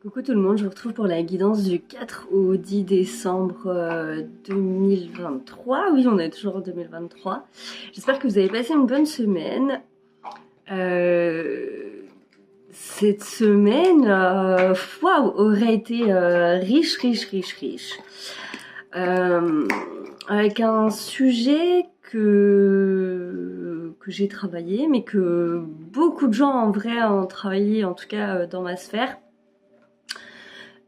Coucou tout le monde, je vous retrouve pour la guidance du 4 au 10 décembre 2023. Oui, on est toujours en 2023. J'espère que vous avez passé une bonne semaine. Cette semaine, waouh, aurait été riche. Avec un sujet que j'ai travaillé, mais que beaucoup de gens en vrai ont travaillé, en tout cas dans ma sphère.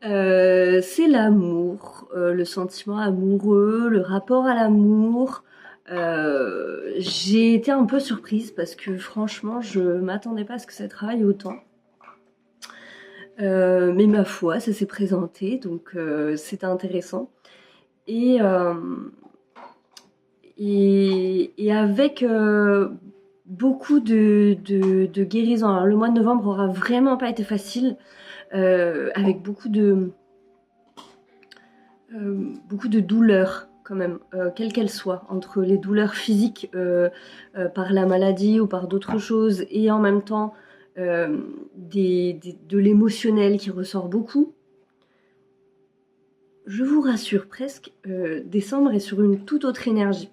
C'est l'amour, le sentiment amoureux, le rapport à l'amour. J'ai été un peu surprise parce que franchement, je m'attendais pas à ce que ça travaille autant. Mais ma foi, ça s'est présenté, donc c'était intéressant. Et, euh, et avec beaucoup de guérison. Alors, le mois de novembre aura vraiment pas été facile, avec beaucoup de douleurs quand même, quelles qu'elles soient, entre les douleurs physiques par la maladie ou par d'autres choses, et en même temps de l'émotionnel qui ressort beaucoup. Je vous rassure presque, décembre est sur une toute autre énergie.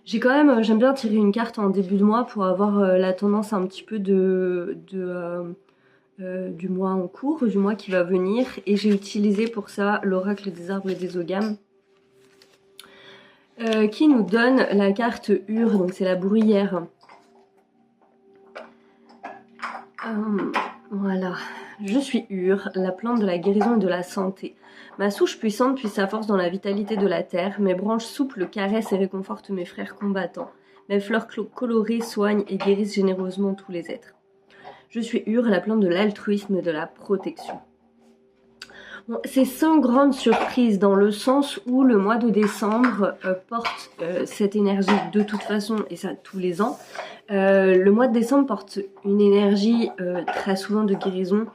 J'aime bien tirer une carte en début de mois pour avoir la tendance un petit peu du mois en cours, du mois qui va venir, et j'ai utilisé pour ça l'oracle des arbres et des ogames, qui nous donne la carte Ur, donc c'est la bruyère. Voilà, je suis Ur, la plante de la guérison et de la santé. Ma souche puissante puise sa force dans la vitalité de la terre, mes branches souples caressent et réconfortent mes frères combattants. Mes fleurs colorées soignent et guérissent généreusement tous les êtres. Je suis Ur, la plante de l'altruisme et de la protection. Bon, c'est sans grande surprise dans le sens où le mois de décembre porte cette énergie de toute façon, et ça tous les ans. Le mois de décembre porte une énergie très souvent de guérison,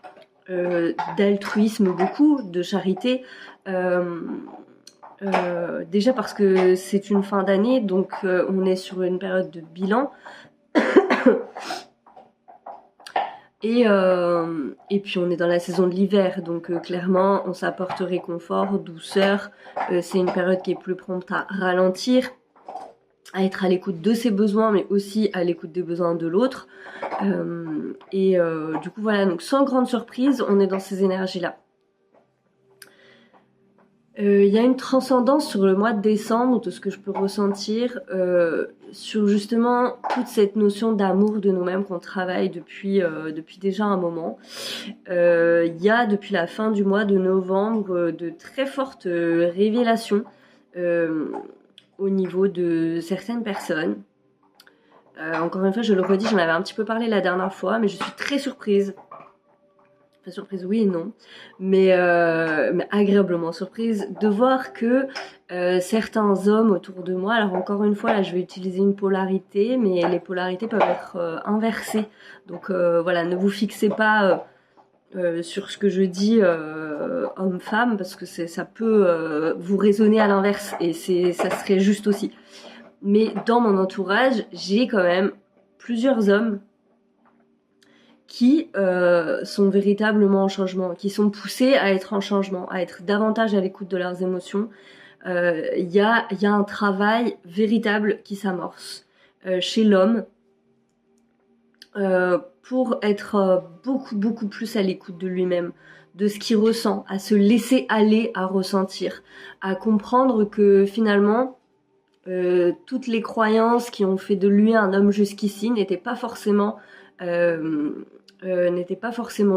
d'altruisme beaucoup, de charité. Déjà parce que c'est une fin d'année, donc on est sur une période de bilan. Et puis on est dans la saison de l'hiver, donc clairement on s'apporte réconfort, douceur. C'est une période qui est plus prompte à ralentir, à être à l'écoute de ses besoins, mais aussi à l'écoute des besoins de l'autre. Du coup voilà, donc sans grande surprise, on est dans ces énergies-là. Il y a une transcendance sur le mois de décembre, de ce que je peux ressentir, sur justement toute cette notion d'amour de nous-mêmes qu'on travaille depuis déjà un moment. Il y a depuis la fin du mois de novembre de très fortes révélations au niveau de certaines personnes. Encore une fois, je le redis, j'en avais un petit peu parlé la dernière fois, mais je suis très surprise. Enfin, surprise, oui et non, mais agréablement surprise de voir que certains hommes autour de moi, alors encore une fois, là je vais utiliser une polarité, mais les polarités peuvent être inversées. Donc voilà, ne vous fixez pas sur ce que je dis homme-femme, parce que ça peut vous résonner à l'inverse, et ça serait juste aussi. Mais dans mon entourage, j'ai quand même plusieurs hommes qui sont véritablement en changement, qui sont poussés à être en changement, à être davantage à l'écoute de leurs émotions. Il y a un travail véritable qui s'amorce chez l'homme pour être beaucoup plus à l'écoute de lui-même, de ce qu'il ressent, à se laisser aller à ressentir, à comprendre que finalement toutes les croyances qui ont fait de lui un homme jusqu'ici n'étaient pas forcément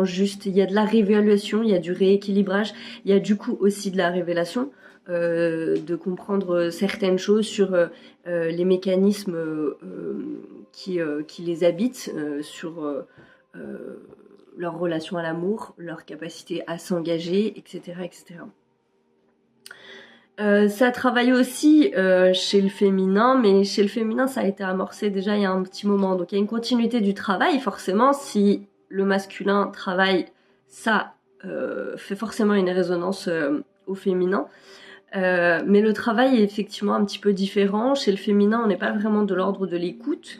juste. Il y a de la réévaluation, il y a du rééquilibrage, il y a du coup aussi de la révélation, de comprendre certaines choses sur les mécanismes qui les habitent, sur leur relation à l'amour, leur capacité à s'engager, etc. Ça travaille aussi chez le féminin, mais chez le féminin ça a été amorcé déjà il y a un petit moment, donc il y a une continuité du travail. Forcément, si le masculin travaille, ça fait forcément une résonance au féminin, mais le travail est effectivement un petit peu différent. Chez le féminin, on n'est pas vraiment de l'ordre de l'écoute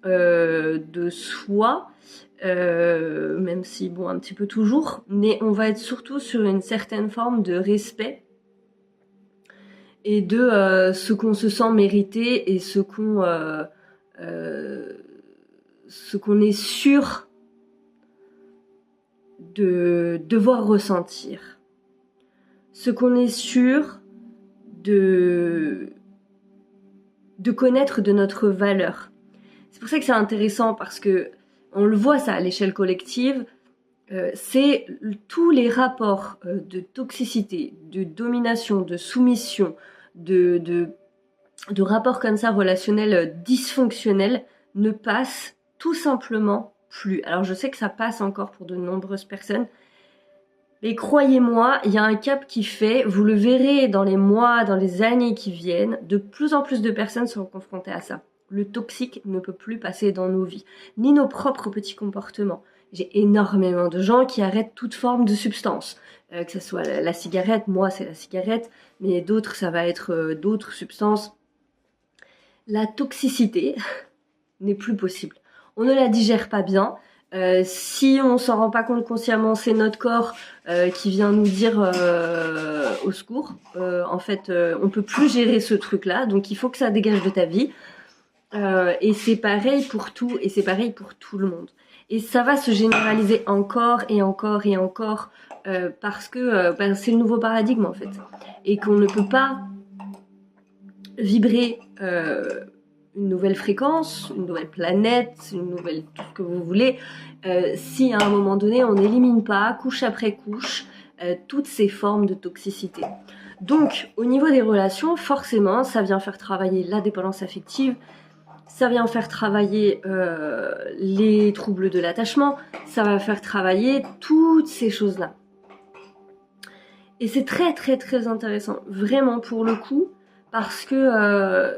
de soi, même si, bon, un petit peu toujours, mais on va être surtout sur une certaine forme de respect et de ce qu'on se sent mériter et ce qu'on est sûr de devoir ressentir. Ce qu'on est sûr de connaître de notre valeur. C'est pour ça que c'est intéressant parce que on le voit ça à l'échelle collective, c'est tous les rapports de toxicité, de domination, de soumission, de rapports comme ça relationnels dysfonctionnels ne passent tout simplement plus. Alors je sais que ça passe encore pour de nombreuses personnes, mais croyez-moi, il y a un cap qui fait, vous le verrez dans les mois, dans les années qui viennent, de plus en plus de personnes seront confrontées à ça. Le toxique ne peut plus passer dans nos vies, ni nos propres petits comportements. J'ai énormément de gens qui arrêtent toute forme de substance, que ce soit la cigarette, moi c'est la cigarette, mais d'autres ça va être d'autres substances. La toxicité n'est plus possible. On ne la digère pas bien. Si on s'en rend pas compte consciemment, c'est notre corps qui vient nous dire au secours. En fait, on peut plus gérer ce truc-là, donc il faut que ça dégage de ta vie. Et c'est pareil pour tout, et c'est pareil pour tout le monde. Et ça va se généraliser encore et encore et encore parce que c'est le nouveau paradigme en fait, et qu'on ne peut pas vibrer une nouvelle fréquence, une nouvelle planète, une nouvelle tout ce que vous voulez, si à un moment donné on n'élimine pas, couche après couche, toutes ces formes de toxicité. Donc au niveau des relations, forcément, ça vient faire travailler la dépendance affective, ça vient faire travailler les troubles de l'attachement, ça va faire travailler toutes ces choses-là. Et c'est très très très intéressant, vraiment pour le coup, parce que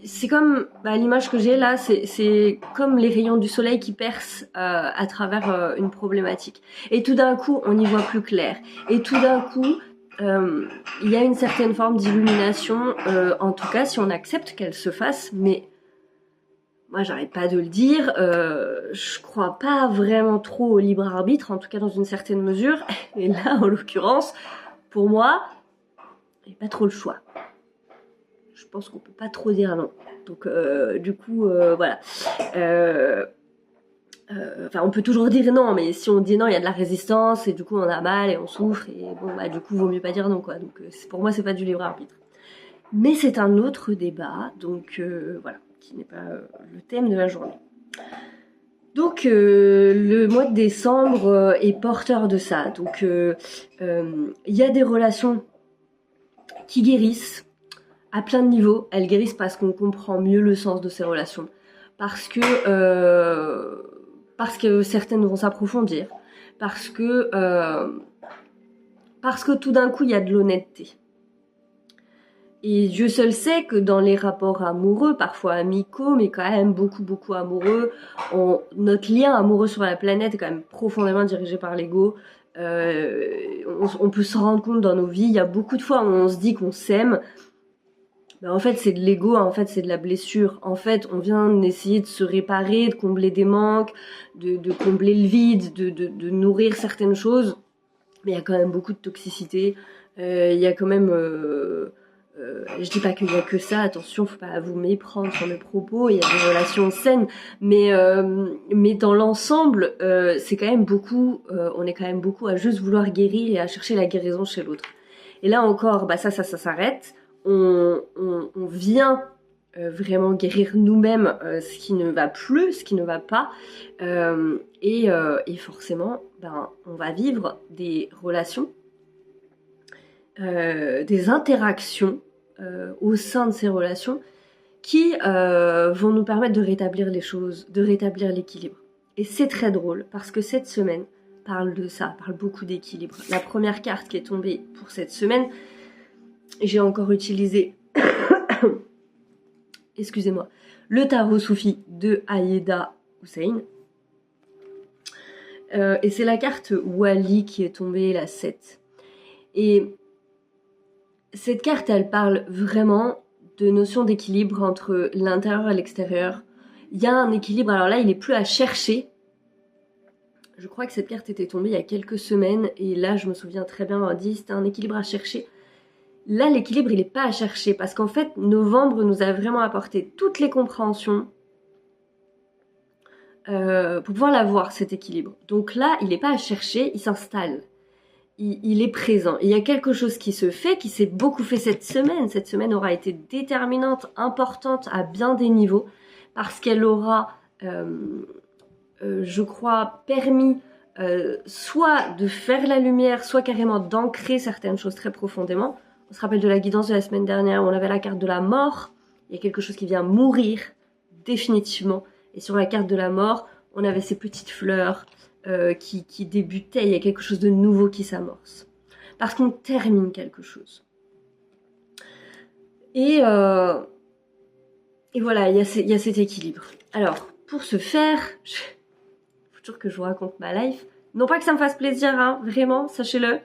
c'est comme l'image que j'ai là, c'est comme les rayons du soleil qui percent à travers une problématique. Et tout d'un coup, on y voit plus clair. Et tout d'un coup, il y a une certaine forme d'illumination, en tout cas si on accepte qu'elle se fasse, mais moi j'arrête pas de le dire, je crois pas vraiment trop au libre arbitre, en tout cas dans une certaine mesure, et là en l'occurrence, pour moi, il n'y a pas trop le choix. Je pense qu'on peut pas trop dire non. Donc du coup, voilà. On peut toujours dire non, mais si on dit non, il y a de la résistance, et du coup on a mal, et on souffre, et bon, du coup, vaut mieux pas dire non, quoi. Donc pour moi, c'est pas du libre arbitre. Mais c'est un autre débat, donc voilà, qui n'est pas le thème de la journée. Donc le mois de décembre est porteur de ça. Donc il y a des relations qui guérissent à plein de niveaux. Elles guérissent parce qu'on comprend mieux le sens de ces relations, parce que certaines vont s'approfondir, parce que tout d'un coup il y a de l'honnêteté. Et Dieu seul sait que dans les rapports amoureux, parfois amicaux, mais quand même beaucoup amoureux, notre lien amoureux sur la planète est quand même profondément dirigé par l'ego. On peut se rendre compte dans nos vies, il y a beaucoup de fois où on se dit qu'on s'aime, mais en fait c'est de l'ego, en fait c'est de la blessure. En fait on vient essayer de se réparer, de combler des manques, de combler le vide, de nourrir certaines choses, mais il y a quand même beaucoup de toxicité, il y a quand même... je dis pas qu'il y a que ça, attention, faut pas vous méprendre sur mes propos, il y a des relations saines, mais dans l'ensemble, c'est quand même beaucoup, on est quand même beaucoup à juste vouloir guérir et à chercher la guérison chez l'autre. Et là encore, ça s'arrête, on vient vraiment guérir nous-mêmes ce qui ne va plus, ce qui ne va pas, et forcément, on va vivre des relations, des interactions au sein de ces relations qui vont nous permettre de rétablir les choses, de rétablir l'équilibre. Et c'est très drôle parce que cette semaine parle de ça, parle beaucoup d'équilibre. La première carte qui est tombée pour cette semaine, j'ai encore utilisé excusez-moi, le tarot soufi de Aïeda Hussein. Et c'est la carte Wali qui est tombée, la 7. Et cette carte, elle parle vraiment de notion d'équilibre entre l'intérieur et l'extérieur. il y a un équilibre. Alors là, il est plus à chercher. Je crois que cette carte était tombée il y a quelques semaines, et là, je me souviens très bien, on a dit c'était un équilibre à chercher. Là, l'équilibre, il n'est pas à chercher, parce qu'en fait, novembre nous a vraiment apporté toutes les compréhensions pour pouvoir l'avoir, cet équilibre. Donc là, il n'est pas à chercher, il s'installe. Il est présent. Il y a quelque chose qui se fait, qui s'est beaucoup fait cette semaine. Cette semaine aura été déterminante, importante à bien des niveaux, parce qu'elle aura, je crois, permis soit de faire la lumière, soit carrément d'ancrer certaines choses très profondément. On se rappelle de la guidance de la semaine dernière où on avait la carte de la mort. Il y a quelque chose qui vient mourir, définitivement. Et sur la carte de la mort, on avait ces petites fleurs qui débutaient. Il y a quelque chose de nouveau qui s'amorce. Parce qu'on termine quelque chose. Et voilà, il y a cet équilibre. Alors, pour ce faire, faut toujours que je vous raconte ma life. Non pas que ça me fasse plaisir, hein, vraiment, sachez-le.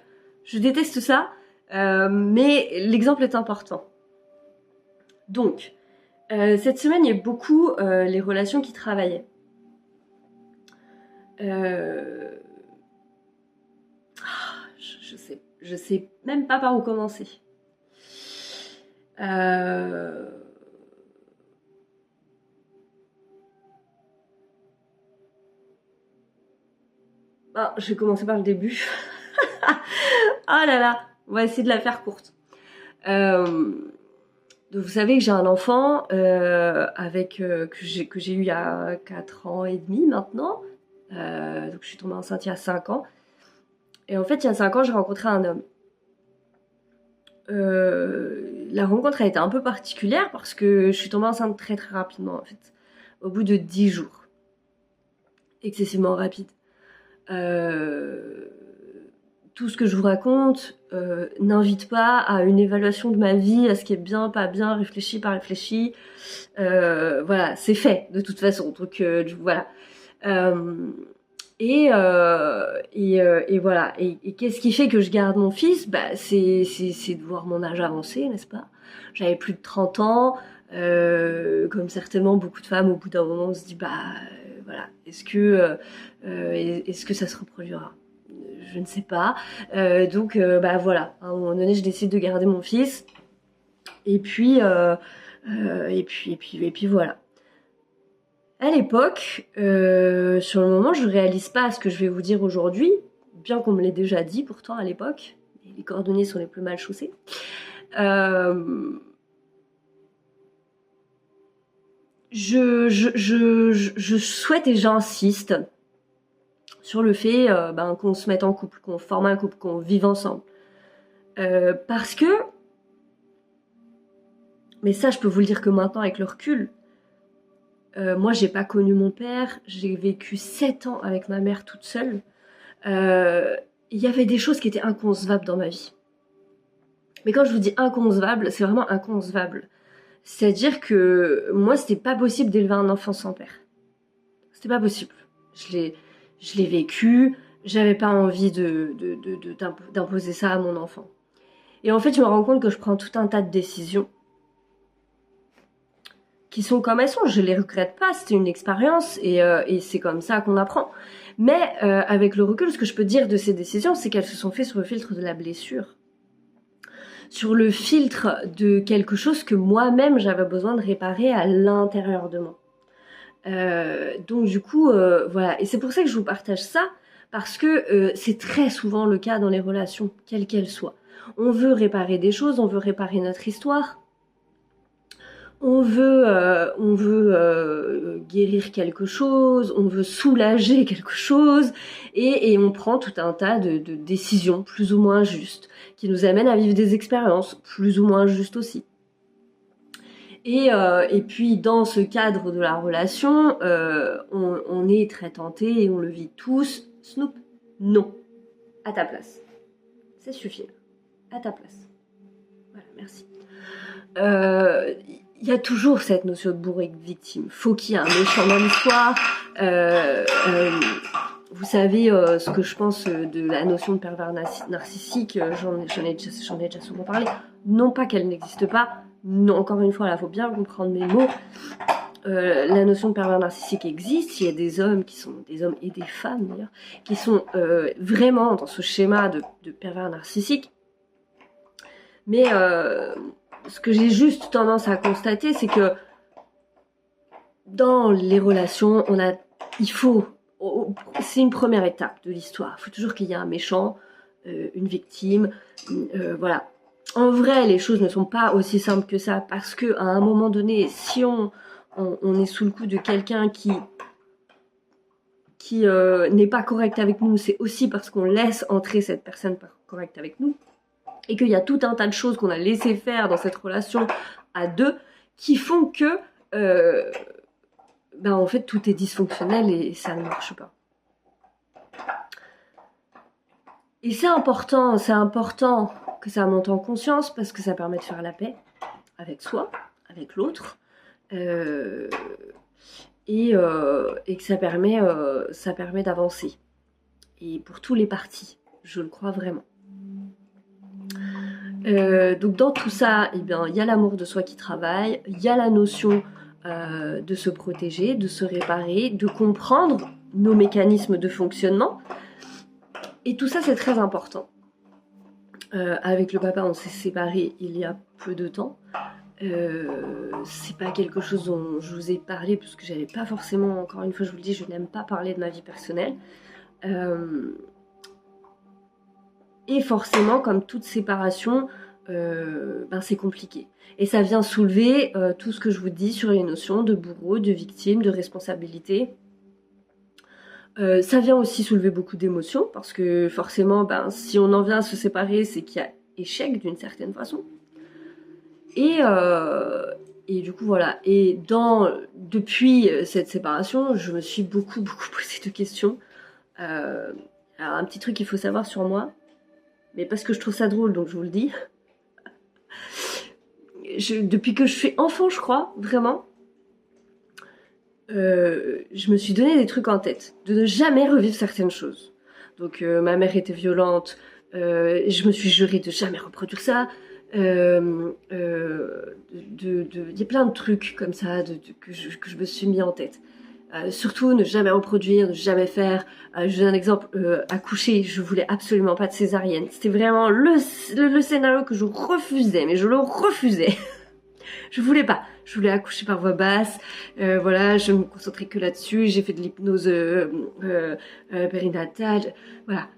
Je déteste ça. Mais l'exemple est important. Donc, cette semaine, il y a beaucoup les relations qui travaillaient. Je sais même pas par où commencer. Je vais commencer par le début. Oh là là, on va essayer de la faire courte. Donc vous savez que j'ai un enfant que j'ai eu il y a 4 ans et demi maintenant. Donc je suis tombée enceinte il y a 5 ans. Et en fait, il y a 5 ans, j'ai rencontré un homme. La rencontre a été un peu particulière parce que je suis tombée enceinte très très rapidement en fait. Au bout de 10 jours. Excessivement rapide. Tout ce que je vous raconte n'invite pas à une évaluation de ma vie, à ce qui est bien, pas bien, réfléchi, pas réfléchi. Voilà, c'est fait de toute façon. Donc voilà. Et voilà. Et qu'est-ce qui fait que je garde mon fils? C'est de voir mon âge avancer, n'est-ce pas? J'avais plus de 30 ans. Comme certainement beaucoup de femmes, au bout d'un moment, on se dit voilà, est-ce que ça se reproduira? Je ne sais pas. Donc voilà, à un moment donné, je décide de garder mon fils. Et puis voilà. À l'époque, sur le moment, je ne réalise pas ce que je vais vous dire aujourd'hui, bien qu'on me l'ait déjà dit pourtant à l'époque. Les cordonniers sont les plus mal chaussés. Je souhaite et j'insiste sur le fait qu'on se mette en couple, qu'on forme un couple, qu'on vive ensemble. Parce que, mais ça je peux vous le dire que maintenant avec le recul, moi j'ai pas connu mon père, j'ai vécu 7 ans avec ma mère toute seule. Il y avait des choses qui étaient inconcevables dans ma vie. Mais quand je vous dis inconcevable, c'est vraiment inconcevable. C'est-à-dire que moi c'était pas possible d'élever un enfant sans père. C'était pas possible. Je l'ai vécu, j'avais pas envie d'imposer ça à mon enfant. Et en fait, je me rends compte que je prends tout un tas de décisions qui sont comme elles sont. Je les regrette pas, c'était une expérience et c'est comme ça qu'on apprend. Mais avec le recul, ce que je peux dire de ces décisions, c'est qu'elles se sont faites sur le filtre de la blessure. Sur le filtre de quelque chose que moi-même j'avais besoin de réparer à l'intérieur de moi. Donc du coup, voilà. Et c'est pour ça que je vous partage ça, parce que c'est très souvent le cas dans les relations, quelles qu'elles soient. On veut réparer des choses, on veut réparer notre histoire, on veut guérir quelque chose, on veut soulager quelque chose, et on prend tout un tas de décisions plus ou moins justes, qui nous amènent à vivre des expériences plus ou moins justes aussi. Et puis dans ce cadre de la relation, on est très tenté et on le vit tous. Snoop, non, à ta place. Ça suffit, à ta place. Voilà, merci. Il y a toujours cette notion de bourreau victime. Faut qu'il y ait un méchant dans l'histoire. Vous savez ce que je pense de la notion de pervers narcissique. J'en ai déjà souvent parlé. Non pas qu'elle n'existe pas. Non, encore une fois, là, faut bien comprendre mes mots. la notion de pervers narcissique existe. Il y a des hommes qui sont des hommes et des femmes d'ailleurs qui sont vraiment dans ce schéma de pervers narcissique. Mais ce que j'ai juste tendance à constater, c'est que dans les relations, c'est une première étape de l'histoire. Il faut toujours qu'il y ait un méchant, une victime, voilà. En vrai, les choses ne sont pas aussi simples que ça, parce que à un moment donné, si on est sous le coup de quelqu'un qui n'est pas correct avec nous, c'est aussi parce qu'on laisse entrer cette personne pas correcte avec nous, et qu'il y a tout un tas de choses qu'on a laissé faire dans cette relation à deux, qui font que en fait tout est dysfonctionnel et ça ne marche pas. Et c'est important que ça monte en conscience, parce que ça permet de faire la paix avec soi, avec l'autre, et que ça permet d'avancer. Et pour tous les partis, je le crois vraiment. Donc dans tout ça, il y a l'amour de soi qui travaille, il y a la notion de se protéger, de se réparer, de comprendre nos mécanismes de fonctionnement. Et tout ça, c'est très important. Avec le papa, on s'est séparés il y a peu de temps. C'est pas quelque chose dont je vous ai parlé, parce que j'avais pas forcément, encore une fois je vous le dis, je n'aime pas parler de ma vie personnelle. Et forcément, comme toute séparation, c'est compliqué. Et ça vient soulever tout ce que je vous dis sur les notions de bourreau, de victime, de responsabilité. Ça vient aussi soulever beaucoup d'émotions, parce que forcément, si on en vient à se séparer, c'est qu'il y a échec d'une certaine façon. Et du coup, voilà. Et depuis cette séparation, je me suis beaucoup posé de questions. Alors, un petit truc qu'il faut savoir sur moi, mais parce que je trouve ça drôle, donc je vous le dis. Depuis que je suis enfant, je crois, vraiment, je me suis donné des trucs en tête, de ne jamais revivre certaines choses. Donc ma mère était violente, je me suis juré de jamais reproduire ça. Il y a plein de trucs comme ça que je me suis mis en tête. Surtout ne jamais reproduire, ne jamais faire. Je donne un exemple, accoucher, je voulais absolument pas de césarienne. C'était vraiment le scénario que je refusais, mais je le refusais. Je voulais pas. Je voulais accoucher par voie basse. Voilà, je me concentrais que là-dessus. J'ai fait de l'hypnose périnatale. Voilà.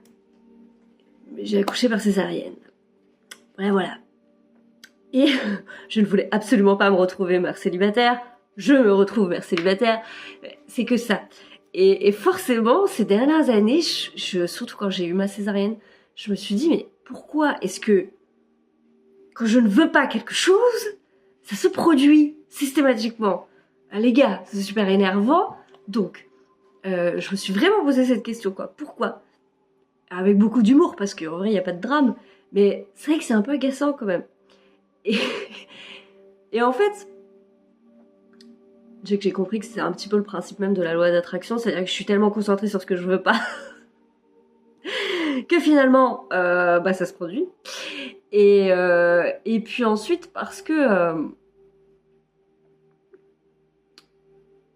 J'ai accouché par césarienne. Ouais, voilà. Et je ne voulais absolument pas me retrouver mère célibataire. Je me retrouve mère célibataire. C'est que ça. Et forcément, ces dernières années, surtout quand j'ai eu ma césarienne, je me suis dit, mais pourquoi est-ce que quand je ne veux pas quelque chose, ça se produit systématiquement? Les gars, c'est super énervant. Donc, je me suis vraiment posé cette question, quoi. Pourquoi? Avec beaucoup d'humour, parce qu'en vrai, il n'y a pas de drame. Mais c'est vrai que c'est un peu agaçant quand même. Et en fait, j'ai compris que c'est un petit peu le principe même de la loi d'attraction, c'est-à-dire que je suis tellement concentrée sur ce que je veux pas que finalement, ça se produit. Et puis ensuite, parce que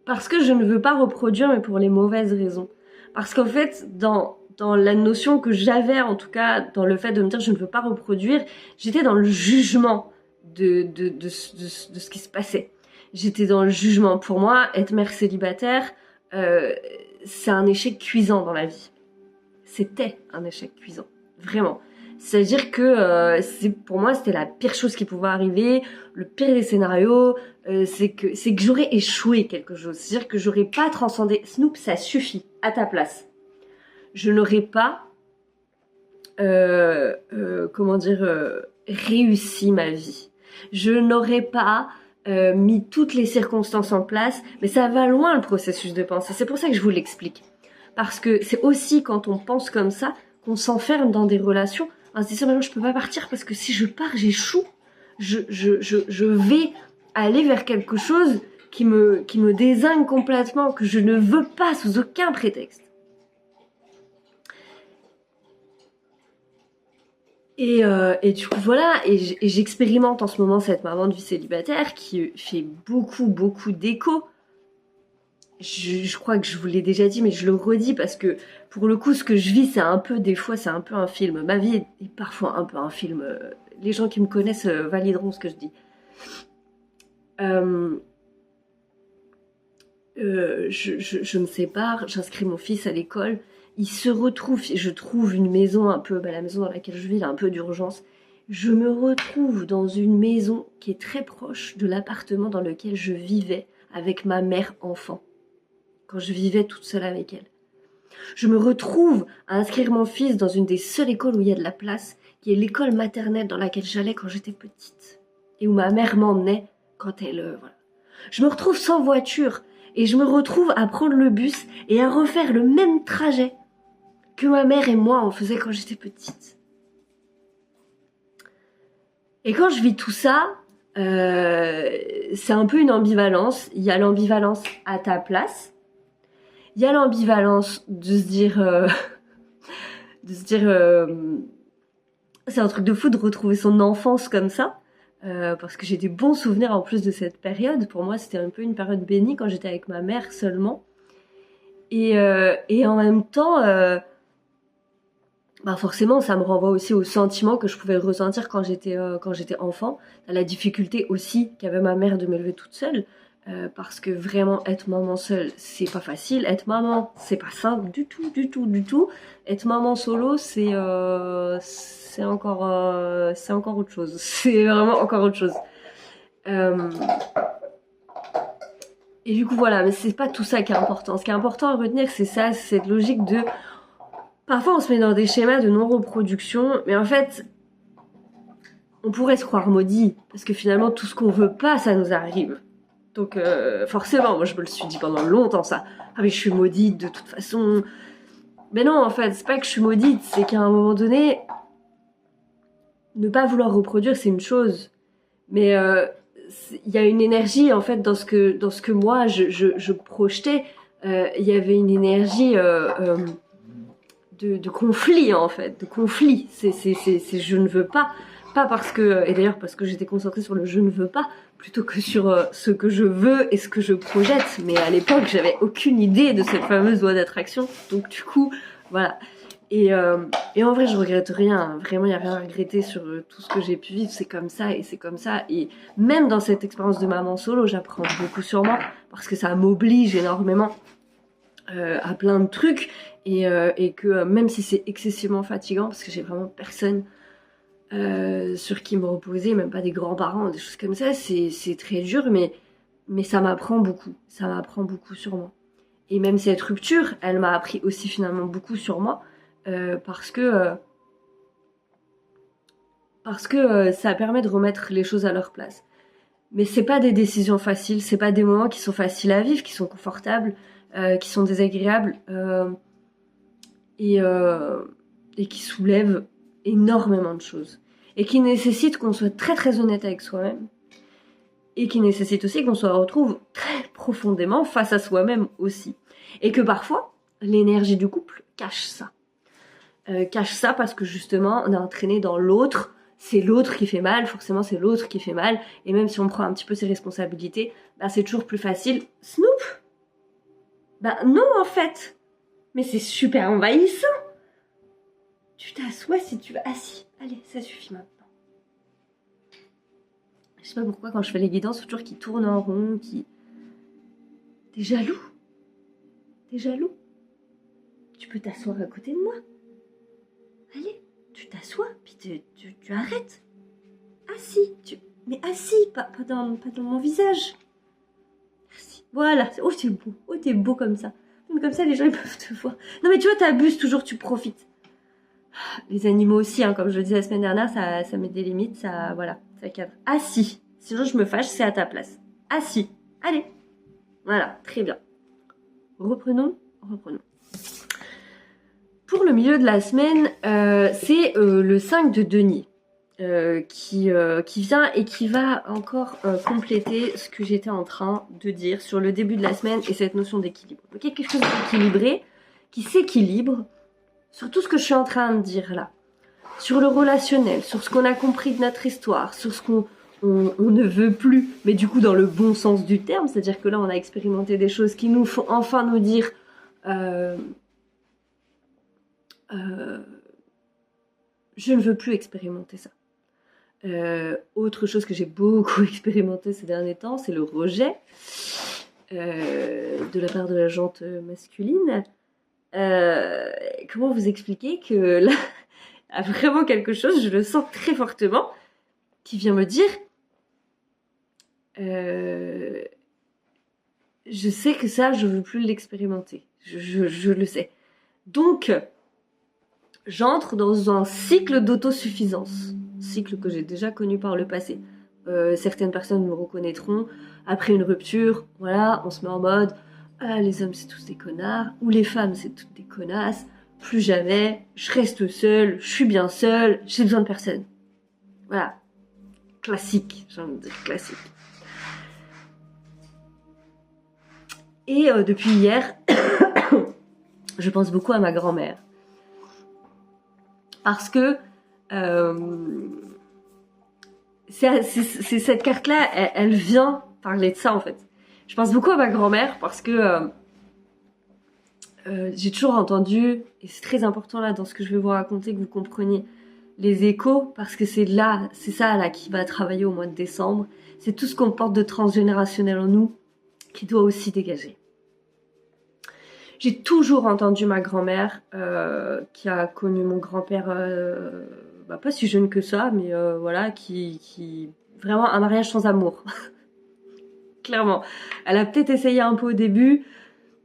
je ne veux pas reproduire, mais pour les mauvaises raisons. Parce qu'en fait, dans la notion que j'avais, en tout cas, dans le fait de me dire je ne veux pas reproduire, j'étais dans le jugement de ce qui se passait. J'étais dans le jugement. Pour moi, être mère célibataire, c'est un échec cuisant dans la vie. C'était un échec cuisant. Vraiment. C'est-à-dire que pour moi, c'était la pire chose qui pouvait arriver, le pire des scénarios, c'est que j'aurais échoué quelque chose. C'est-à-dire que j'aurais pas transcendé. Snoop, ça suffit, à ta place. Je n'aurais pas, réussi ma vie. Je n'aurais pas mis toutes les circonstances en place, mais ça va loin le processus de pensée. C'est pour ça que je vous l'explique. Parce que c'est aussi quand on pense comme ça qu'on s'enferme dans des relations. On se dit ça, maintenant je peux pas partir parce que si je pars, j'échoue. Je vais aller vers quelque chose qui me désigne complètement, que je ne veux pas sous aucun prétexte. Et du coup voilà, et j'expérimente en ce moment cette maman de vie célibataire qui fait beaucoup d'écho je crois que je vous l'ai déjà dit, mais je le redis parce que pour le coup, ce que je vis, des fois, c'est un peu un film. Ma vie est parfois un peu un film. Les gens qui me connaissent valideront ce que je dis. Je me sépare, j'inscris mon fils à l'école. Il se retrouve, je trouve une maison un peu, la maison dans laquelle je vis, là, un peu d'urgence. Je me retrouve dans une maison qui est très proche de l'appartement dans lequel je vivais avec ma mère enfant, quand je vivais toute seule avec elle. Je me retrouve à inscrire mon fils dans une des seules écoles où il y a de la place, qui est l'école maternelle dans laquelle j'allais quand j'étais petite, et où ma mère m'emmenait quand elle... voilà. Je me retrouve sans voiture, et je me retrouve à prendre le bus et à refaire le même trajet que ma mère et moi on faisait quand j'étais petite. Et quand je vis tout ça, c'est un peu une ambivalence. Il y a l'ambivalence à ta place. Il y a l'ambivalence de se dire... c'est un truc de fou de retrouver son enfance comme ça. Parce que j'ai des bons souvenirs en plus de cette période. Pour moi, c'était un peu une période bénie quand j'étais avec ma mère seulement. Et en même temps... forcément, ça me renvoie aussi aux sentiments que je pouvais ressentir quand j'étais enfant, à la difficulté aussi qu'avait ma mère de m'élever toute seule, parce que vraiment être maman seule, c'est pas facile. Être maman, c'est pas simple du tout, du tout, du tout. Être maman solo, c'est encore autre chose. C'est vraiment encore autre chose. Et du coup voilà, mais c'est pas tout ça qui est important. Ce qui est important à retenir, c'est ça, c'est cette logique de... Parfois, on se met dans des schémas de non-reproduction, mais en fait, on pourrait se croire maudit, parce que finalement, tout ce qu'on veut pas, ça nous arrive. Donc, forcément, moi, je me le suis dit pendant longtemps, ça. Ah, mais je suis maudite, de toute façon. Mais non, en fait, c'est pas que je suis maudite, c'est qu'à un moment donné, ne pas vouloir reproduire, c'est une chose. Mais il y a une énergie, en fait, dans ce que moi, je projetais. Il y avait une énergie... de conflit en fait, de conflit. C'est je ne veux pas parce que, et d'ailleurs parce que j'étais concentrée sur le je ne veux pas plutôt que sur ce que je veux et ce que je projette. Mais à l'époque, j'avais aucune idée de cette fameuse loi d'attraction. Donc du coup, voilà. Et en vrai, je regrette rien. Vraiment, il n'y a rien à regretter sur tout ce que j'ai pu vivre. C'est comme ça et c'est comme ça. Et même dans cette expérience de maman solo, j'apprends beaucoup sur moi parce que ça m'oblige énormément à plein de trucs. Et que même si c'est excessivement fatigant, parce que j'ai vraiment personne sur qui me reposer, même pas des grands-parents, des choses comme ça, c'est très dur, mais ça m'apprend beaucoup. Ça m'apprend beaucoup sur moi. Et même cette rupture, elle m'a appris aussi finalement beaucoup sur moi, parce que ça permet de remettre les choses à leur place. Mais c'est pas des décisions faciles, c'est pas des moments qui sont faciles à vivre, qui sont confortables, qui sont désagréables. Et qui soulève énormément de choses et qui nécessite qu'on soit très très honnête avec soi-même et qui nécessite aussi qu'on se retrouve très profondément face à soi-même aussi et que parfois l'énergie du couple cache ça parce que justement on est entraîné dans l'autre, c'est l'autre qui fait mal, forcément c'est l'autre qui fait mal et même si on prend un petit peu ses responsabilités, c'est toujours plus facile. Snoop, non en fait. Mais c'est super envahissant. Tu t'assois si tu veux. Assis. Allez, ça suffit maintenant. Je sais pas pourquoi quand je fais les guidances, faut toujours qu'ils tournent en rond, T'es jaloux? T'es jaloux? Tu peux t'asseoir à côté de moi. Allez, tu t'assois, puis tu arrêtes. Assis. Mais assis, pas dans mon visage. Assis. Voilà. Oh, t'es beau. Oh, t'es beau comme ça. Comme ça, les gens ils peuvent te voir. Non, mais tu vois, t'abuses toujours, tu profites. Les animaux aussi, comme je le disais la semaine dernière, ça met des limites, ça cadre. Assis. Sinon, je me fâche, c'est à ta place. Assis. Allez. Voilà, très bien. Reprenons. Pour le milieu de la semaine, c'est le 5 de denier qui vient et qui va encore compléter ce que j'étais en train de dire sur le début de la semaine et cette notion d'équilibre. Donc, quelque chose d'équilibré, qui s'équilibre sur tout ce que je suis en train de dire là. Sur le relationnel, sur ce qu'on a compris de notre histoire, sur ce qu'on on ne veut plus, mais du coup dans le bon sens du terme, c'est-à-dire que là on a expérimenté des choses qui nous font enfin nous dire je ne veux plus expérimenter ça. Autre chose que j'ai beaucoup expérimenté ces derniers temps, c'est le rejet de la part de la jante masculine. Comment vous expliquer que là, a vraiment quelque chose, je le sens très fortement, qui vient me dire je sais que ça, je veux plus l'expérimenter. Je le sais. Donc, j'entre dans un cycle d'autosuffisance. Cycle que j'ai déjà connu par le passé. Certaines personnes me reconnaîtront. Après une rupture, voilà, on se met en mode les hommes c'est tous des connards, ou les femmes c'est toutes des connasses. Plus jamais, je reste seule, je suis bien seule, j'ai besoin de personne. Voilà. Classique, j'ai envie de dire classique. Et depuis hier, je pense beaucoup à ma grand-mère. Parce que c'est cette carte-là, elle vient parler de ça en fait. Je pense beaucoup à ma grand-mère parce que j'ai toujours entendu, et c'est très important là dans ce que je vais vous raconter, que vous compreniez les échos, parce que c'est ça là qui va travailler au mois de décembre. C'est tout ce qu'on porte de transgénérationnel en nous qui doit aussi dégager. J'ai toujours entendu ma grand-mère qui a connu mon grand-père pas si jeune que ça, mais voilà, qui vraiment un mariage sans amour. Clairement. Elle a peut-être essayé un peu au début,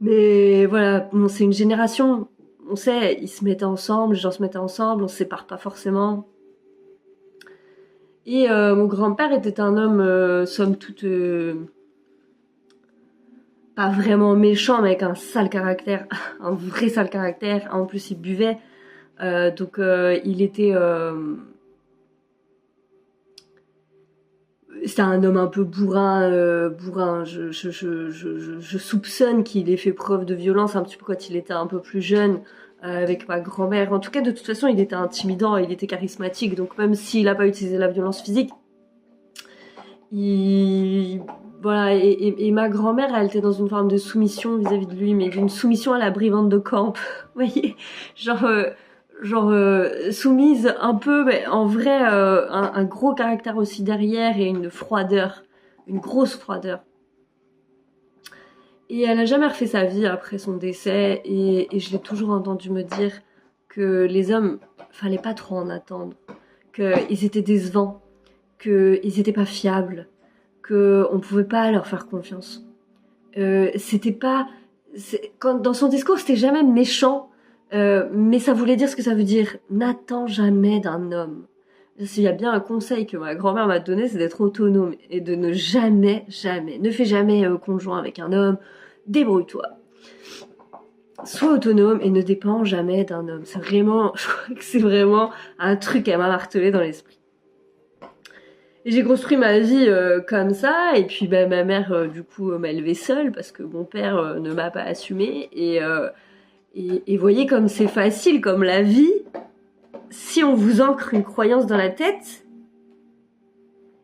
mais voilà, bon, c'est une génération, on sait, ils se mettaient ensemble, les gens se mettaient ensemble, on se sépare pas forcément. Et mon grand-père était un homme, somme toute, pas vraiment méchant, mais avec un sale caractère, un vrai sale caractère. En plus, il buvait, donc il était... c'est un homme un peu bourrin. Je soupçonne qu'il ait fait preuve de violence un petit peu quand il était un peu plus jeune avec ma grand-mère. En tout cas, de toute façon, il était intimidant, il était charismatique. Donc même s'il n'a pas utilisé la violence physique, voilà. Et ma grand-mère, elle était dans une forme de soumission vis-à-vis de lui, mais d'une soumission à la Brivante de Camp. Vous voyez, genre soumise un peu, mais en vrai un gros caractère aussi derrière et une froideur, une grosse froideur. Et elle a jamais refait sa vie après son décès, et je l'ai toujours entendu me dire que les hommes, fallait pas trop en attendre, qu'ils étaient décevants, qu'ils étaient pas fiables, qu'on pouvait pas leur faire confiance. C'était pas, dans son discours, c'était jamais méchant. Mais ça voulait dire ce que ça veut dire. N'attends jamais d'un homme. S'il y a bien un conseil que ma grand-mère m'a donné, c'est d'être autonome et de ne jamais, ne fais jamais conjoint avec un homme. Débrouille-toi. Sois autonome et ne dépends jamais d'un homme. C'est vraiment, je crois que c'est vraiment un truc qu'elle m'a martelé dans l'esprit. Et j'ai construit ma vie comme ça, et puis ma mère du coup m'a élevée seule parce que mon père ne m'a pas assumée, et voyez comme c'est facile, comme la vie, si on vous ancre une croyance dans la tête,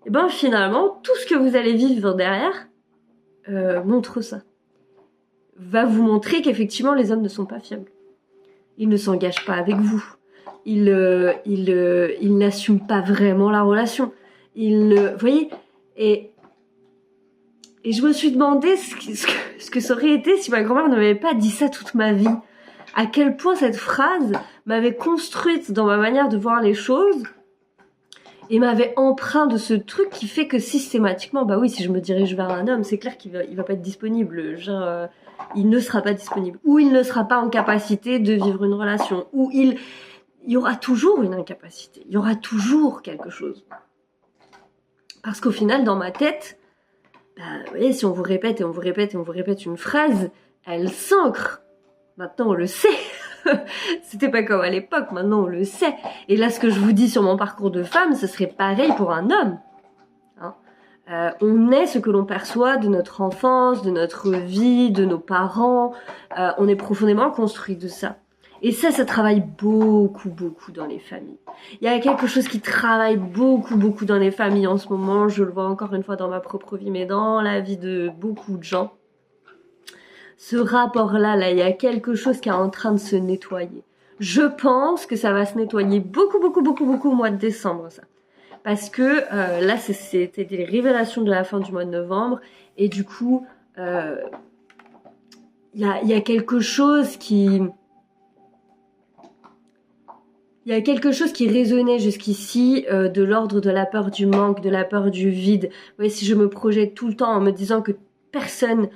et ben finalement, tout ce que vous allez vivre derrière montre ça. Va vous montrer qu'effectivement, les hommes ne sont pas fiables. Ils ne s'engagent pas avec vous. Ils n'assument pas vraiment la relation. Vous voyez, et je me suis demandé ce que ça aurait été si ma grand-mère ne m'avait pas dit ça toute ma vie. À quel point cette phrase m'avait construite dans ma manière de voir les choses et m'avait empreint de ce truc qui fait que systématiquement, bah oui, si je me dirige vers un homme, c'est clair qu'il va pas être disponible. Genre, il ne sera pas disponible. Ou il ne sera pas en capacité de vivre une relation. Ou il y aura toujours une incapacité. Il y aura toujours quelque chose. Parce qu'au final, dans ma tête, bah, vous voyez, si on vous répète et on vous répète et on vous répète une phrase, elle s'ancre. Maintenant, on le sait. C'était pas comme à l'époque, maintenant on le sait. Et là, ce que je vous dis sur mon parcours de femme, ce serait pareil pour un homme. Hein, on est ce que l'on perçoit de notre enfance, de notre vie, de nos parents. On est profondément construit de ça. Et ça travaille beaucoup, beaucoup dans les familles. Il y a quelque chose qui travaille beaucoup, beaucoup dans les familles en ce moment. Je le vois encore une fois dans ma propre vie, mais dans la vie de beaucoup de gens. Ce rapport-là, là, il y a quelque chose qui est en train de se nettoyer. Je pense que ça va se nettoyer beaucoup, beaucoup, beaucoup, beaucoup au mois de décembre, ça. Parce que là, c'était des révélations de la fin du mois de novembre. Et du coup, il y a quelque chose qui... Il y a quelque chose qui résonnait jusqu'ici de l'ordre de la peur du manque, de la peur du vide. Vous voyez, si je me projette tout le temps en me disant que personne,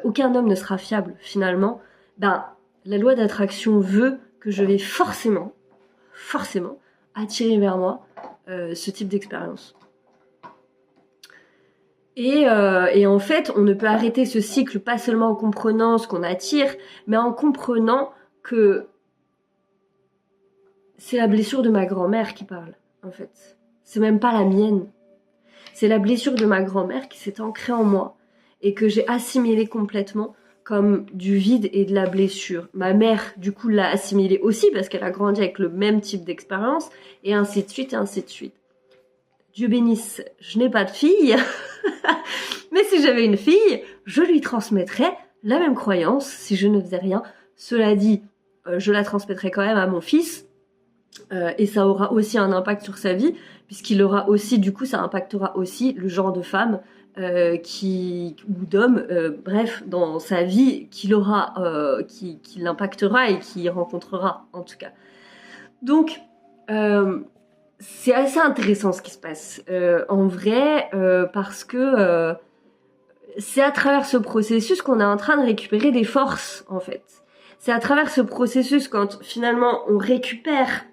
aucun homme ne sera fiable finalement, ben la loi d'attraction veut que je vais forcément attirer vers moi ce type d'expérience. Et en fait, on ne peut arrêter ce cycle pas seulement en comprenant ce qu'on attire, mais en comprenant que c'est la blessure de ma grand-mère qui parle, en fait. C'est même pas la mienne. C'est la blessure de ma grand-mère qui s'est ancrée en moi et que j'ai assimilée complètement comme du vide et de la blessure. Ma mère, du coup, l'a assimilée aussi parce qu'elle a grandi avec le même type d'expérience et ainsi de suite et ainsi de suite. Dieu bénisse, je n'ai pas de fille, mais si j'avais une fille, je lui transmettrais la même croyance si je ne faisais rien. Cela dit, je la transmettrais quand même à mon fils, et ça aura aussi un impact sur sa vie, puisqu'il aura aussi, du coup, ça impactera aussi le genre de femme ou d'homme, bref, dans sa vie, qui l'impactera et qui rencontrera, en tout cas. Donc, c'est assez intéressant ce qui se passe, en vrai, parce que c'est à travers ce processus qu'on est en train de récupérer des forces, en fait. C'est à travers ce processus, quand finalement on récupère,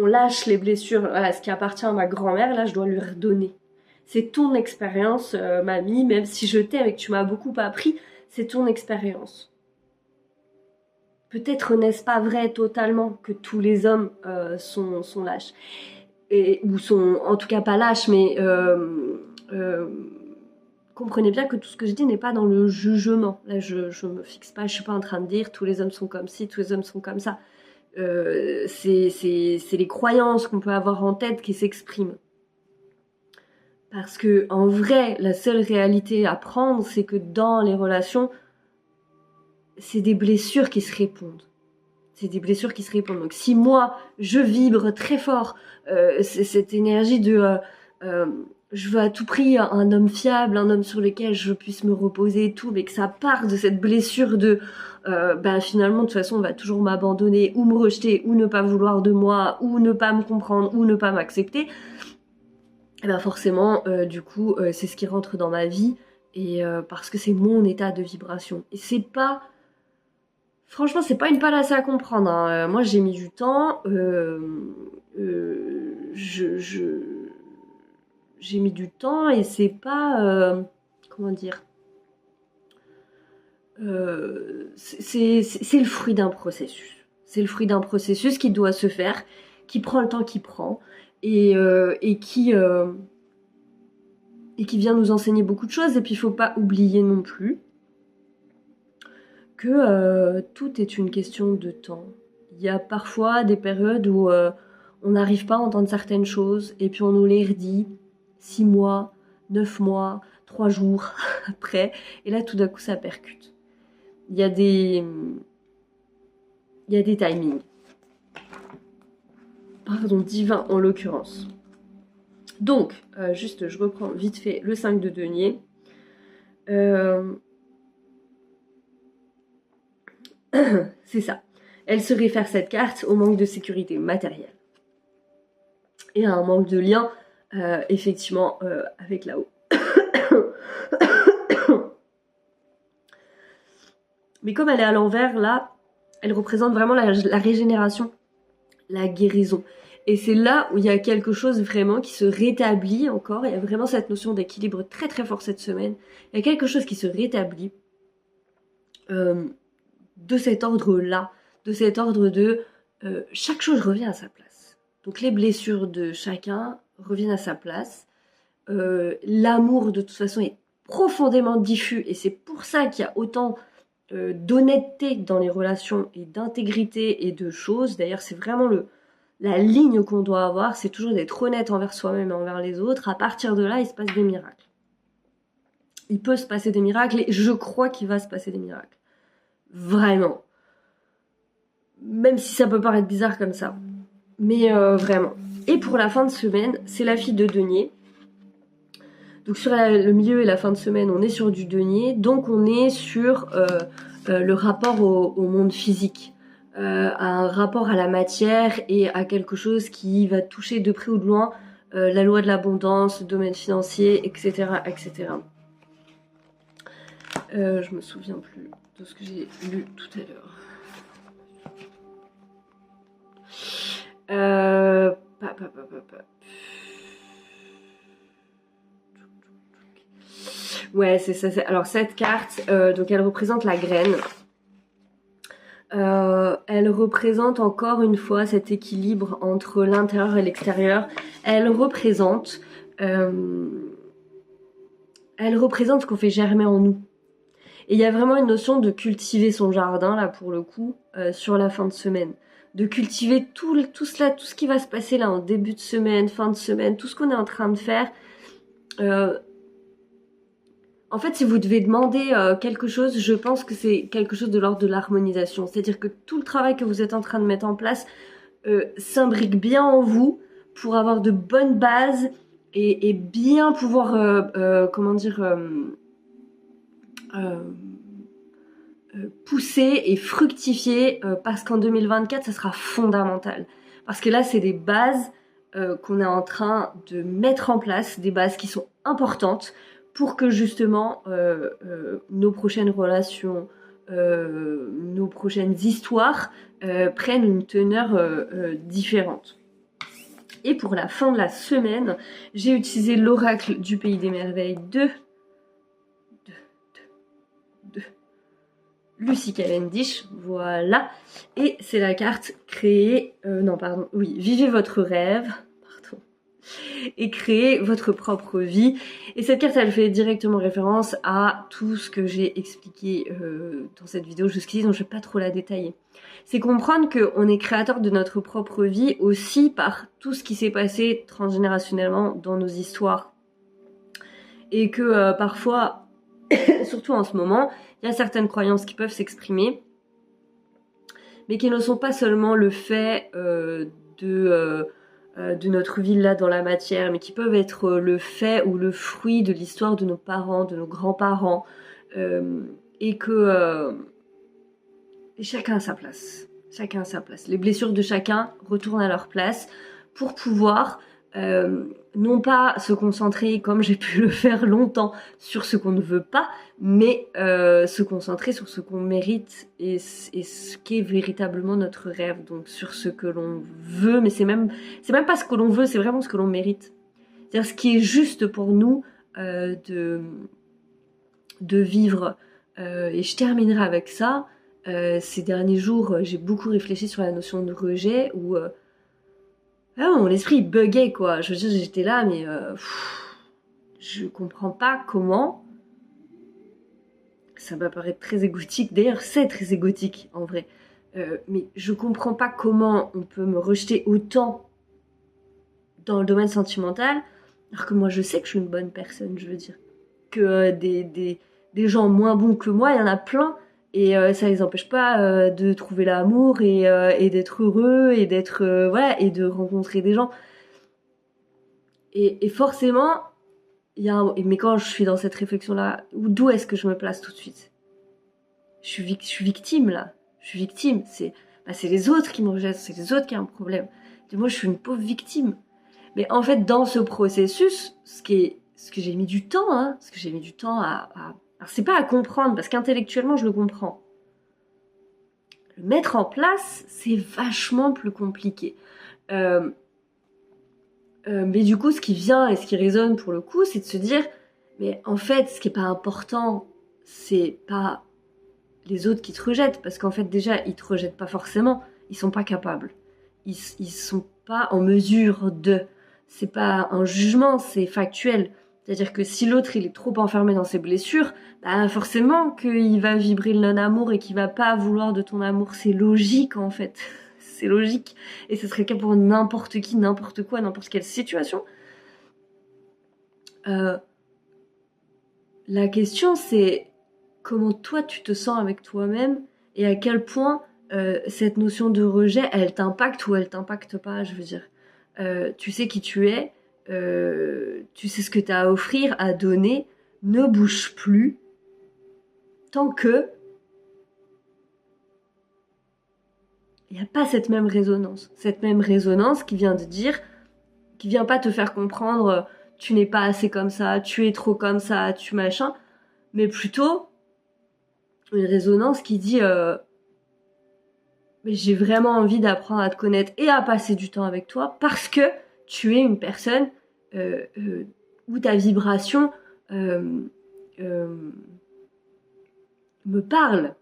on lâche les blessures, voilà, ce qui appartient à ma grand-mère, là je dois lui redonner. C'est ton expérience, mamie, même si je t'aime et que tu m'as beaucoup appris, c'est ton expérience. Peut-être n'est-ce pas vrai totalement que tous les hommes sont lâches, ou sont en tout cas pas lâches, mais comprenez bien que tout ce que je dis n'est pas dans le jugement. Là, je me fixe pas, je suis pas en train de dire tous les hommes sont comme ci, tous les hommes sont comme ça. C'est les croyances qu'on peut avoir en tête qui s'expriment. Parce que en vrai, la seule réalité à prendre, c'est que dans les relations, c'est des blessures qui se répondent. C'est des blessures qui se répondent. Donc si moi, je vibre très fort cette énergie de je veux à tout prix un homme fiable, un homme sur lequel je puisse me reposer et tout, mais que ça part de cette blessure de finalement de toute façon on va toujours m'abandonner ou me rejeter ou ne pas vouloir de moi ou ne pas me comprendre ou ne pas m'accepter, et ben forcément du coup c'est ce qui rentre dans ma vie, et parce que c'est mon état de vibration. Et c'est pas... Franchement, c'est pas une palace à comprendre, hein. Moi, j'ai mis du temps. J'ai mis du temps et c'est pas... comment dire, c'est le fruit d'un processus. C'est le fruit d'un processus qui doit se faire, qui prend le temps qu'il prend et qui vient nous enseigner beaucoup de choses. Et puis, il faut pas oublier non plus que tout est une question de temps. Il y a parfois des périodes où on n'arrive pas à entendre certaines choses et puis on nous les redit 6 mois, 9 mois, 3 jours après, et là tout d'un coup ça percute. Il y a des timings. Pardon, divins en l'occurrence. Donc, juste je reprends vite fait le 5 de denier. C'est ça. Elle se réfère, cette carte, au manque de sécurité matérielle. Et à un manque de lien, effectivement, avec là-haut. Mais comme elle est à l'envers, là, elle représente vraiment la régénération, la guérison. Et c'est là où il y a quelque chose vraiment qui se rétablit encore. Il y a vraiment cette notion d'équilibre très très fort cette semaine. Il y a quelque chose qui se rétablit. De cet ordre-là, de cet ordre de chaque chose revient à sa place. Donc les blessures de chacun reviennent à sa place. L'amour de toute façon est profondément diffus et c'est pour ça qu'il y a autant d'honnêteté dans les relations et d'intégrité et de choses. D'ailleurs, c'est vraiment la ligne qu'on doit avoir, c'est toujours d'être honnête envers soi-même et envers les autres. À partir de là, il se passe des miracles. Il peut se passer des miracles et je crois qu'il va se passer des miracles. Vraiment. Même si ça peut paraître bizarre comme ça. Mais vraiment. Et pour la fin de semaine, c'est la fille de denier. Donc sur le milieu et la fin de semaine, on est sur du denier. Donc on est sur le rapport au monde physique. À un rapport à la matière et à quelque chose qui va toucher de près ou de loin la loi de l'abondance, le domaine financier, etc. etc. Je me souviens plus de ce que j'ai lu tout à l'heure. Ouais, c'est ça. Alors cette carte, donc elle représente la graine. Elle représente encore une fois cet équilibre entre l'intérieur et l'extérieur. Elle représente ce qu'on fait germer en nous. Et il y a vraiment une notion de cultiver son jardin, là, pour le coup, sur la fin de semaine. De cultiver tout cela, tout ce qui va se passer là en début de semaine, fin de semaine, tout ce qu'on est en train de faire. En fait, si vous devez demander quelque chose, je pense que c'est quelque chose de l'ordre de l'harmonisation. C'est-à-dire que tout le travail que vous êtes en train de mettre en place s'imbrique bien en vous pour avoir de bonnes bases et bien pouvoir, pousser et fructifier parce qu'en 2024, ça sera fondamental. Parce que là, c'est des bases qu'on est en train de mettre en place, des bases qui sont importantes pour que justement nos prochaines relations, nos prochaines histoires prennent une teneur différente. Et pour la fin de la semaine, j'ai utilisé l'oracle du Pays des Merveilles de Lucy Cavendish, voilà. Et c'est la carte vivez votre rêve, et créez votre propre vie. Et cette carte, elle fait directement référence à tout ce que j'ai expliqué dans cette vidéo jusqu'ici, donc je vais pas trop la détailler. C'est comprendre qu'on est créateur de notre propre vie aussi par tout ce qui s'est passé transgénérationnellement dans nos histoires. Et que parfois, surtout en ce moment, il y a certaines croyances qui peuvent s'exprimer, mais qui ne sont pas seulement le fait de notre vie là dans la matière, mais qui peuvent être le fait ou le fruit de l'histoire de nos parents, de nos grands-parents, et que chacun a sa place. Chacun a sa place. Les blessures de chacun retournent à leur place pour pouvoir non pas se concentrer comme j'ai pu le faire longtemps sur ce qu'on ne veut pas, mais se concentrer sur ce qu'on mérite et ce qui est véritablement notre rêve, donc sur ce que l'on veut, mais c'est même pas ce que l'on veut, c'est vraiment ce que l'on mérite. C'est-à-dire ce qui est juste pour nous de vivre. Et je terminerai avec ça. Ces derniers jours, j'ai beaucoup réfléchi sur la notion de rejet où mon esprit buguait, quoi. Je veux dire, j'étais là, mais je comprends pas comment. Ça va paraître très égotique. D'ailleurs, c'est très égotique, en vrai. Mais je comprends pas comment on peut me rejeter autant dans le domaine sentimental, alors que moi, je sais que je suis une bonne personne, je veux dire. Que des gens moins bons que moi, il y en a plein. Et ça les empêche pas de trouver l'amour et d'être heureux et d'être et de rencontrer des gens. Et forcément, mais quand je suis dans cette réflexion-là, d'où est-ce que je me place tout de suite ? Je suis victime là. Je suis victime. C'est les autres qui me rejettent, c'est les autres qui ont un problème. Et moi, je suis une pauvre victime. Mais en fait, dans ce processus, ce que j'ai mis du temps, alors c'est pas à comprendre, parce qu'intellectuellement, je le comprends. Le mettre en place, c'est vachement plus compliqué. Mais du coup, ce qui vient et ce qui résonne pour le coup, c'est de se dire, mais en fait, ce qui est pas important, c'est pas les autres qui te rejettent, parce qu'en fait, déjà, ils te rejettent pas forcément, ils sont pas capables. Ils sont pas en mesure de... C'est pas un jugement, c'est factuel. C'est-à-dire que si l'autre il est trop enfermé dans ses blessures, bah forcément qu'il va vibrer le non-amour et qu'il va pas vouloir de ton amour. C'est logique en fait. C'est logique. Et ce serait le cas pour n'importe qui, n'importe quoi, n'importe quelle situation. La question c'est comment toi tu te sens avec toi-même et à quel point cette notion de rejet, elle t'impacte ou elle t'impacte pas, je veux dire. Tu sais qui tu es, tu sais ce que tu as à offrir, à donner, ne bouge plus tant que il n'y a pas cette même résonance qui vient de dire, qui vient pas te faire comprendre tu n'es pas assez comme ça, tu es trop comme ça, tu machin, mais plutôt une résonance qui dit mais j'ai vraiment envie d'apprendre à te connaître et à passer du temps avec toi parce que tu es une personne où ta vibration me parle.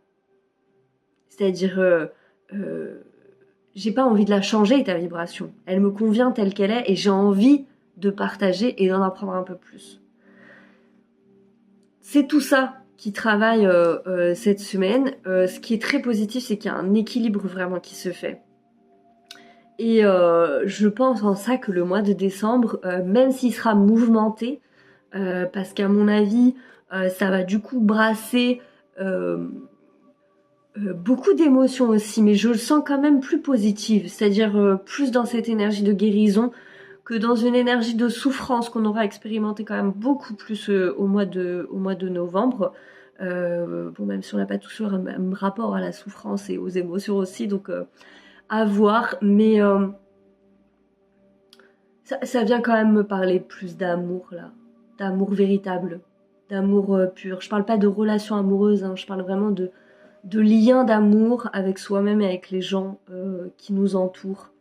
C'est-à-dire, j'ai pas envie de la changer, ta vibration. Elle me convient telle qu'elle est et j'ai envie de partager et d'en apprendre un peu plus. C'est tout ça qui travaille cette semaine. Ce qui est très positif, c'est qu'il y a un équilibre vraiment qui se fait. Et je pense en ça que le mois de décembre, même s'il sera mouvementé, parce qu'à mon avis, ça va du coup brasser beaucoup d'émotions aussi, mais je le sens quand même plus positive, c'est-à-dire plus dans cette énergie de guérison que dans une énergie de souffrance qu'on aura expérimenté quand même beaucoup plus au mois de novembre. Bon, même si on n'a pas toujours un même rapport à la souffrance et aux émotions aussi, donc à voir, mais ça vient quand même me parler plus d'amour là, d'amour véritable, d'amour pur. Je parle pas de relation amoureuse, hein, je parle vraiment de liens d'amour avec soi-même et avec les gens qui nous entourent.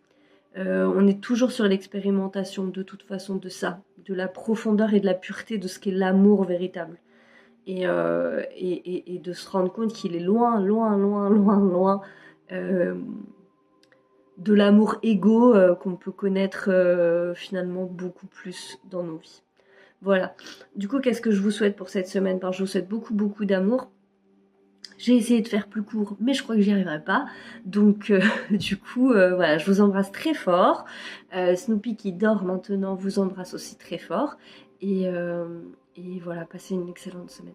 On est toujours sur l'expérimentation de toute façon de ça, de la profondeur et de la pureté de ce qu'est l'amour véritable. Et de se rendre compte qu'il est loin, loin, loin, loin, loin de l'amour égo qu'on peut connaître finalement beaucoup plus dans nos vies. Voilà. Du coup, qu'est-ce que je vous souhaite pour cette semaine? Je vous souhaite beaucoup, beaucoup d'amour. J'ai essayé de faire plus court, mais je crois que j'y arriverai pas. Donc, du coup, voilà, je vous embrasse très fort. Snoopy qui dort maintenant vous embrasse aussi très fort. Et voilà, passez une excellente semaine.